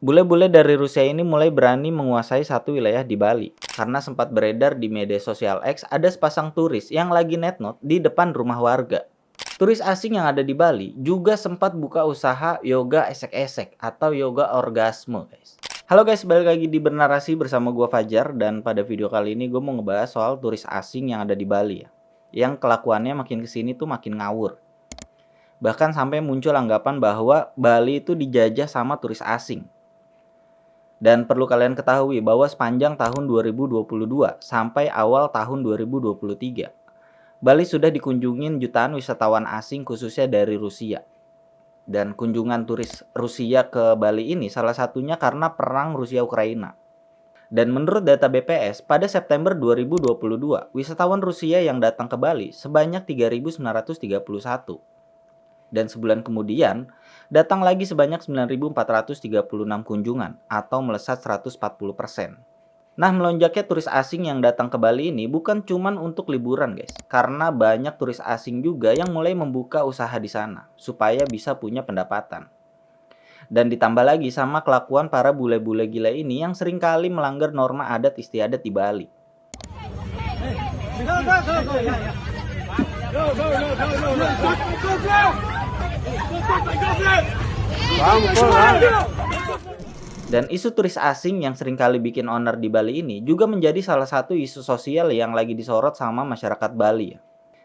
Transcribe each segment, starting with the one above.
Bule-bule dari Rusia ini mulai berani menguasai satu wilayah di Bali karena sempat beredar di media sosial X ada sepasang turis yang lagi netnot di depan rumah warga. Turis asing yang ada di Bali juga sempat buka usaha yoga esek-esek atau yoga orgasme, guys. Halo guys, balik lagi di Bernarasi bersama gua Fajar, dan pada video kali ini gue mau ngebahas soal turis asing yang ada di Bali ya. Yang kelakuannya makin kesini tuh makin ngawur. Bahkan sampai muncul anggapan bahwa Bali itu dijajah sama turis asing. Dan perlu kalian ketahui bahwa sepanjang tahun 2022 sampai awal tahun 2023, Bali sudah dikunjungin jutaan wisatawan asing khususnya dari Rusia. Dan kunjungan turis Rusia ke Bali ini salah satunya karena perang Rusia-Ukraina. Dan menurut data BPS, pada September 2022, wisatawan Rusia yang datang ke Bali sebanyak 3.931. Dan sebulan kemudian, datang lagi sebanyak 9.436 kunjungan atau melesat 140%. Nah, melonjaknya turis asing yang datang ke Bali ini bukan cuman untuk liburan, guys. Karena banyak turis asing juga yang mulai membuka usaha di sana supaya bisa punya pendapatan. Dan ditambah lagi sama kelakuan para bule-bule gila ini yang seringkali melanggar norma adat istiadat di Bali. Dan isu turis asing yang seringkali bikin onar di Bali ini juga menjadi salah satu isu sosial yang lagi disorot sama masyarakat Bali ya.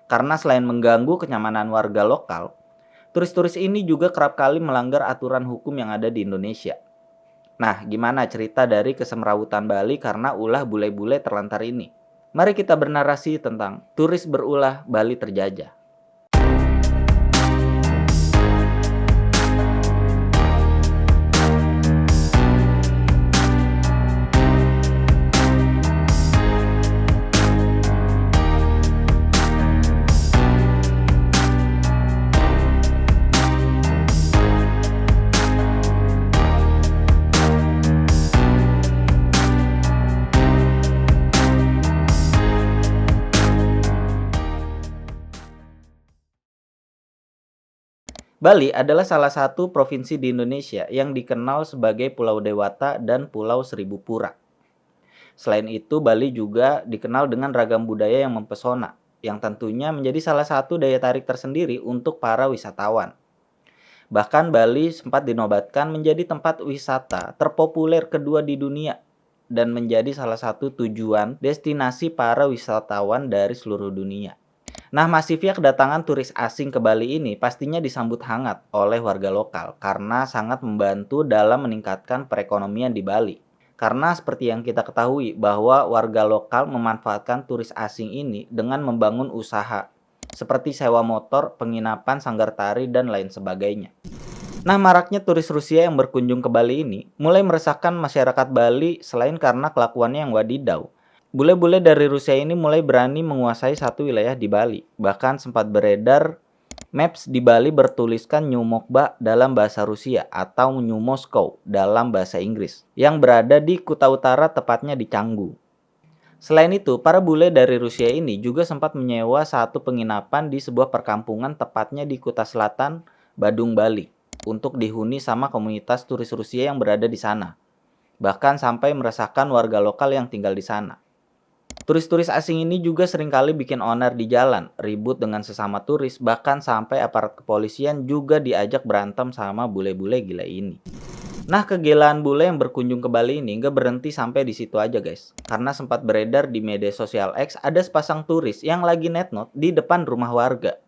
Karena selain mengganggu kenyamanan warga lokal, turis-turis ini juga kerap kali melanggar aturan hukum yang ada di Indonesia. Nah, gimana cerita dari kesemrawutan Bali karena ulah bule-bule terlantar ini? Mari kita bernarasi tentang turis berulah Bali terjajah. Bali adalah salah satu provinsi di Indonesia yang dikenal sebagai Pulau Dewata dan Pulau Seribu Pura. Selain itu, Bali juga dikenal dengan ragam budaya yang mempesona, yang tentunya menjadi salah satu daya tarik tersendiri untuk para wisatawan. Bahkan Bali sempat dinobatkan menjadi tempat wisata terpopuler kedua di dunia dan menjadi salah satu tujuan destinasi para wisatawan dari seluruh dunia. Nah, masifnya kedatangan turis asing ke Bali ini pastinya disambut hangat oleh warga lokal karena sangat membantu dalam meningkatkan perekonomian di Bali. Karena seperti yang kita ketahui bahwa warga lokal memanfaatkan turis asing ini dengan membangun usaha seperti sewa motor, penginapan, sanggar tari, dan lain sebagainya. Nah, maraknya turis Rusia yang berkunjung ke Bali ini mulai meresahkan masyarakat Bali selain karena kelakuannya yang wadidau. Bule-bule dari Rusia ini mulai berani menguasai satu wilayah di Bali. Bahkan sempat beredar maps di Bali bertuliskan New Mokba dalam bahasa Rusia atau New Moscow dalam bahasa Inggris yang berada di Kuta Utara, tepatnya di Canggu. Selain itu, para bule dari Rusia ini juga sempat menyewa satu penginapan di sebuah perkampungan tepatnya di Kuta Selatan, Badung, Bali untuk dihuni sama komunitas turis Rusia yang berada di sana. Bahkan sampai meresahkan warga lokal yang tinggal di sana. Turis-turis asing ini juga seringkali bikin onar di jalan, ribut dengan sesama turis, bahkan sampai aparat kepolisian juga diajak berantem sama bule-bule gila ini. Nah, kegilaan bule yang berkunjung ke Bali ini nggak berhenti sampai di situ aja, guys. Karena sempat beredar di media sosial X ada sepasang turis yang lagi netnot di depan rumah warga.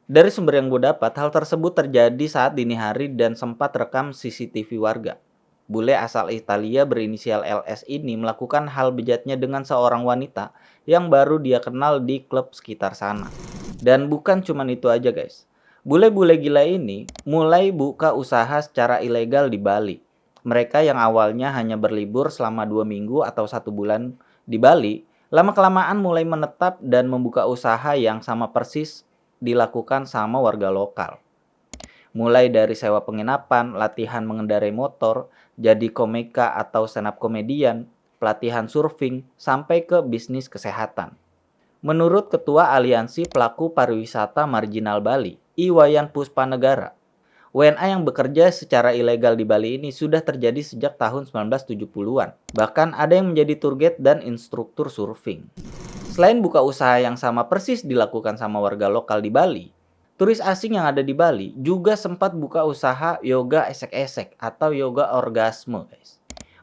Dari sumber yang gue dapat, hal tersebut terjadi saat dini hari dan sempat rekam CCTV warga. Bule asal Italia berinisial LS ini melakukan hal bejatnya dengan seorang wanita yang baru dia kenal di klub sekitar sana. Dan bukan cuma itu aja, guys. Bule-bule gila ini mulai buka usaha secara ilegal di Bali. Mereka yang awalnya hanya berlibur selama 2 minggu atau 1 bulan di Bali, lama-kelamaan mulai menetap dan membuka usaha yang sama persis dilakukan sama warga lokal. Mulai dari sewa penginapan, latihan mengendarai motor, jadi komika atau stand up komedian, pelatihan surfing, sampai ke bisnis kesehatan. Menurut Ketua Aliansi Pelaku Pariwisata Marginal Bali, Iwayan Puspanegara, WNA yang bekerja secara ilegal di Bali ini sudah terjadi sejak tahun 1970-an. Bahkan ada yang menjadi tour guide dan instruktur surfing. Selain buka usaha yang sama persis dilakukan sama warga lokal di Bali, turis asing yang ada di Bali juga sempat buka usaha yoga esek-esek atau yoga orgasme, guys.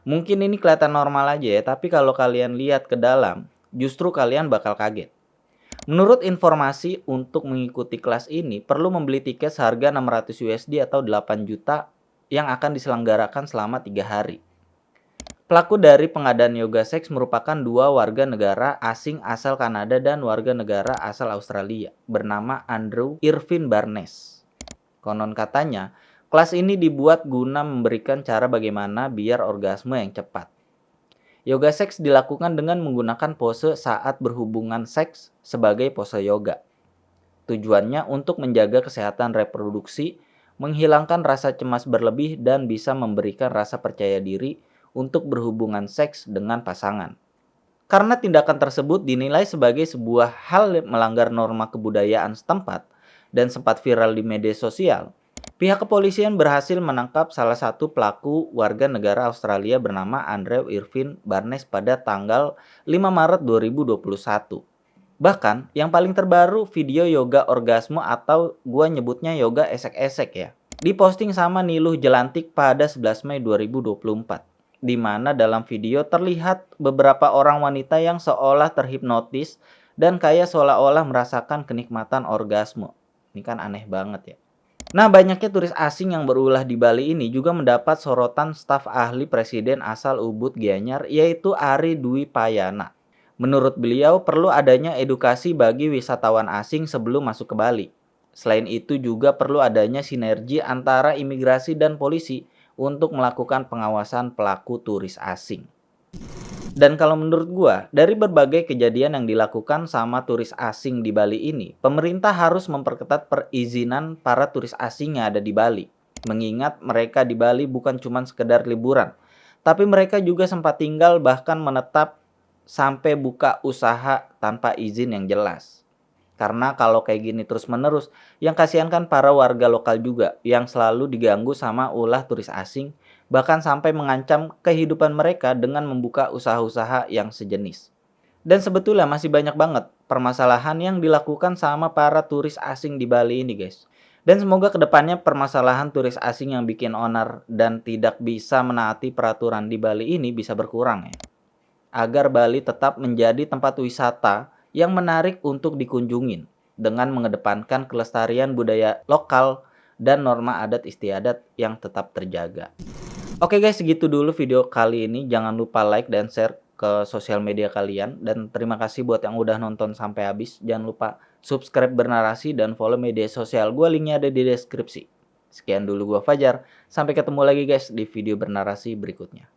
Mungkin ini kelihatan normal aja ya, tapi kalau kalian lihat ke dalam, justru kalian bakal kaget. Menurut informasi, untuk mengikuti kelas ini perlu membeli tiket seharga 600 USD atau 8 juta yang akan diselenggarakan selama 3 hari. Pelaku dari pengadaan yoga seks merupakan dua warga negara asing asal Kanada dan warga negara asal Australia bernama Andrew Irvin Barnes. Konon katanya, kelas ini dibuat guna memberikan cara bagaimana biar orgasme yang cepat. Yoga seks dilakukan dengan menggunakan pose saat berhubungan seks sebagai pose yoga. Tujuannya untuk menjaga kesehatan reproduksi, menghilangkan rasa cemas berlebih, dan bisa memberikan rasa percaya diri untuk berhubungan seks dengan pasangan. Karena tindakan tersebut dinilai sebagai sebuah hal melanggar norma kebudayaan setempat dan sempat viral di media sosial, pihak kepolisian berhasil menangkap salah satu pelaku warga negara Australia bernama Andrew Irvin Barnes pada tanggal 5 Maret 2021. Bahkan, yang paling terbaru video yoga orgasme atau gua nyebutnya yoga esek-esek ya, diposting sama Niluh Jelantik pada 11 Mei 2024. Di mana dalam video terlihat beberapa orang wanita yang seolah terhipnotis dan kayak seolah-olah merasakan kenikmatan orgasme. Ini kan aneh banget ya. Nah, banyaknya turis asing yang berulah di Bali ini juga mendapat sorotan staf ahli presiden asal Ubud Gianyar, yaitu Ari Dwi Payana. Menurut beliau, perlu adanya edukasi bagi wisatawan asing sebelum masuk ke Bali. Selain itu juga perlu adanya sinergi antara imigrasi dan polisi untuk melakukan pengawasan pelaku turis asing. Dan kalau menurut gua, dari berbagai kejadian yang dilakukan sama turis asing di Bali ini, pemerintah harus memperketat perizinan para turis asing yang ada di Bali. Mengingat mereka di Bali bukan cuma sekedar liburan, tapi mereka juga sempat tinggal bahkan menetap sampai buka usaha tanpa izin yang jelas. Karena kalau kayak gini terus-menerus, yang kasihan kan para warga lokal juga yang selalu diganggu sama ulah turis asing, bahkan sampai mengancam kehidupan mereka dengan membuka usaha-usaha yang sejenis. Dan sebetulnya masih banyak banget permasalahan yang dilakukan sama para turis asing di Bali ini, guys. Dan semoga kedepannya permasalahan turis asing yang bikin onar dan tidak bisa menaati peraturan di Bali ini bisa berkurang ya. Agar Bali tetap menjadi tempat wisata yang menarik untuk dikunjungin dengan mengedepankan kelestarian budaya lokal dan norma adat istiadat yang tetap terjaga. Oke guys, segitu dulu video kali ini. Jangan lupa like dan share ke sosial media kalian. Dan terima kasih buat yang udah nonton sampai habis. Jangan lupa subscribe Bernarasi dan follow media sosial gue, linknya ada di deskripsi. Sekian dulu gue Fajar. Sampai ketemu lagi guys di video Bernarasi berikutnya.